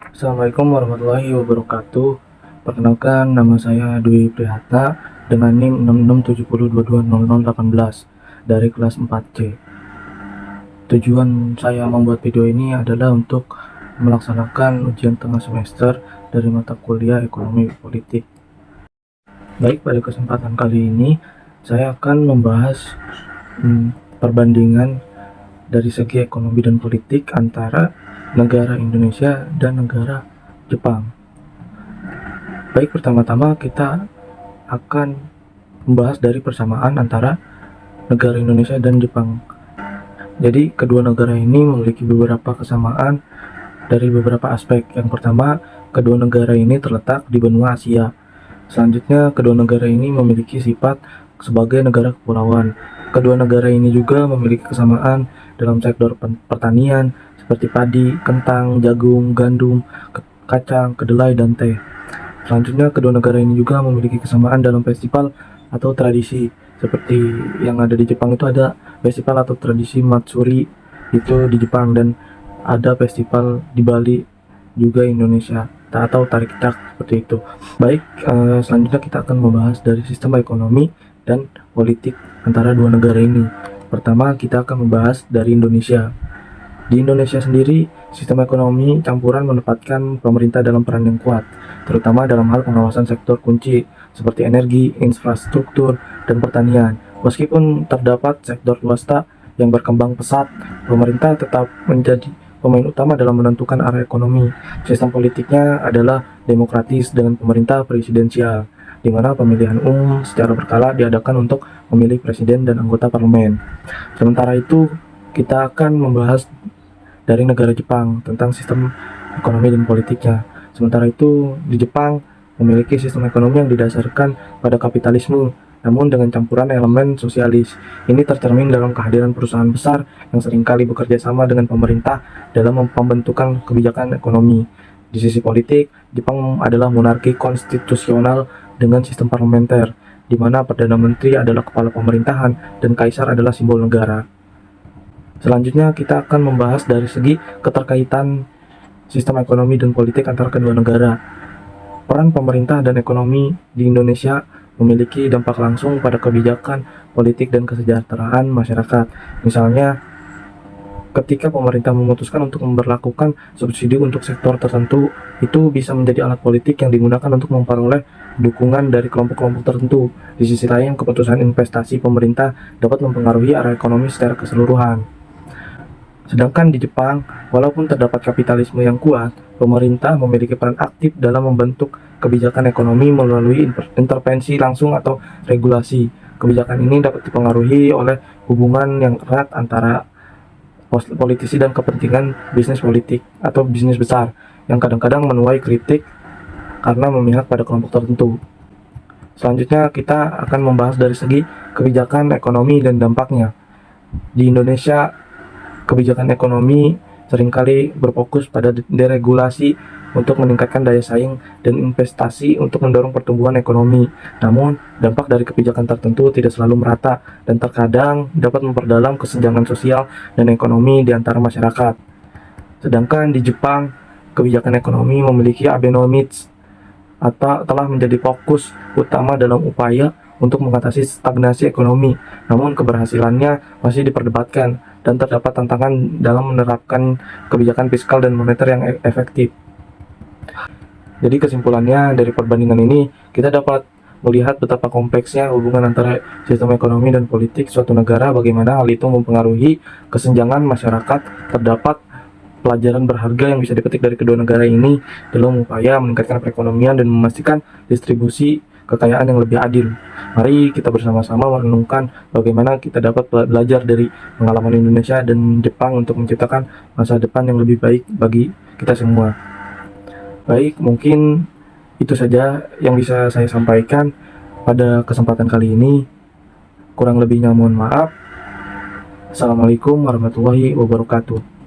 Assalamualaikum warahmatullahi wabarakatuh. Perkenalkan, nama saya Dwi Prihatna dengan NIM 6670220018 dari kelas 4C. Tujuan saya membuat video ini adalah untuk melaksanakan ujian tengah semester dari mata kuliah Ekonomi Politik. Baik, pada kesempatan kali ini saya akan membahas perbandingan dari segi ekonomi dan politik antara negara Indonesia dan negara Jepang. Baik, pertama-tama kita akan membahas dari persamaan antara negara Indonesia dan Jepang. Jadi kedua negara ini memiliki beberapa kesamaan dari beberapa aspek. Yang pertama, kedua negara ini terletak di benua Asia. Selanjutnya, kedua negara ini memiliki sifat sebagai negara kepulauan. Kedua negara ini juga memiliki kesamaan dalam sektor pertanian seperti padi, kentang, jagung, gandum, kacang, kedelai, dan teh. Selanjutnya, kedua negara ini juga memiliki kesamaan dalam festival atau tradisi. Seperti yang ada di Jepang itu ada festival atau tradisi Matsuri itu di Jepang, dan ada festival di Bali juga Indonesia atau tarik tak seperti itu. Baik, selanjutnya kita akan membahas dari sistem ekonomi dan politik antara dua negara ini. Pertama, kita akan membahas dari Indonesia. Di Indonesia sendiri, sistem ekonomi campuran menempatkan pemerintah dalam peran yang kuat, terutama dalam hal pengawasan sektor kunci seperti energi, infrastruktur, dan pertanian. Meskipun terdapat sektor swasta yang berkembang pesat, pemerintah tetap menjadi pemain utama dalam menentukan arah ekonomi. Sistem politiknya adalah demokratis dengan pemerintah presidensial, di mana pemilihan umum secara berkala diadakan untuk memilih presiden dan anggota parlemen. Sementara itu, kita akan membahas dari negara Jepang tentang sistem ekonomi dan politiknya. Sementara itu, di Jepang memiliki sistem ekonomi yang didasarkan pada kapitalisme, namun dengan campuran elemen sosialis. Ini tercermin dalam kehadiran perusahaan besar yang seringkali bekerja sama dengan pemerintah dalam pembentukan kebijakan ekonomi. Di sisi politik, Jepang adalah monarki konstitusional dengan sistem parlementer, di mana Perdana Menteri adalah kepala pemerintahan dan kaisar adalah simbol negara. Selanjutnya, kita akan membahas dari segi keterkaitan sistem ekonomi dan politik antara kedua negara. Peran pemerintah dan ekonomi di Indonesia memiliki dampak langsung pada kebijakan politik dan kesejahteraan masyarakat. Misalnya, ketika pemerintah memutuskan untuk memberlakukan subsidi untuk sektor tertentu, itu bisa menjadi alat politik yang digunakan untuk memperoleh dukungan dari kelompok-kelompok tertentu. Di sisi lain, keputusan investasi pemerintah dapat mempengaruhi arah ekonomi secara keseluruhan. Sedangkan di Jepang, walaupun terdapat kapitalisme yang kuat, pemerintah memiliki peran aktif dalam membentuk kebijakan ekonomi melalui intervensi langsung atau regulasi. Kebijakan ini dapat dipengaruhi oleh hubungan yang erat antara politisi dan kepentingan bisnis politik atau bisnis besar, yang kadang-kadang menuai kritik karena memihak pada kelompok tertentu. Selanjutnya, kita akan membahas dari segi kebijakan ekonomi dan dampaknya. Di Indonesia, kebijakan ekonomi seringkali berfokus pada deregulasi untuk meningkatkan daya saing dan investasi untuk mendorong pertumbuhan ekonomi. Namun, dampak dari kebijakan tertentu tidak selalu merata dan terkadang dapat memperdalam kesenjangan sosial dan ekonomi di antara masyarakat. Sedangkan di Jepang, kebijakan ekonomi memiliki Abenomics atau telah menjadi fokus utama dalam upaya untuk mengatasi stagnasi ekonomi. Namun keberhasilannya masih diperdebatkan dan terdapat tantangan dalam menerapkan kebijakan fiskal dan moneter yang efektif. Jadi kesimpulannya dari perbandingan ini, kita dapat melihat betapa kompleksnya hubungan antara sistem ekonomi dan politik suatu negara, bagaimana hal itu mempengaruhi kesenjangan masyarakat. Terdapat pelajaran berharga yang bisa dipetik dari kedua negara ini dalam upaya meningkatkan perekonomian dan memastikan distribusi kekayaan yang lebih adil. Mari kita bersama-sama merenungkan bagaimana kita dapat belajar dari pengalaman Indonesia dan Jepang untuk menciptakan masa depan yang lebih baik bagi kita semua. Baik, mungkin itu saja yang bisa saya sampaikan pada kesempatan kali ini. Kurang lebihnya mohon maaf. Assalamualaikum warahmatullahi wabarakatuh.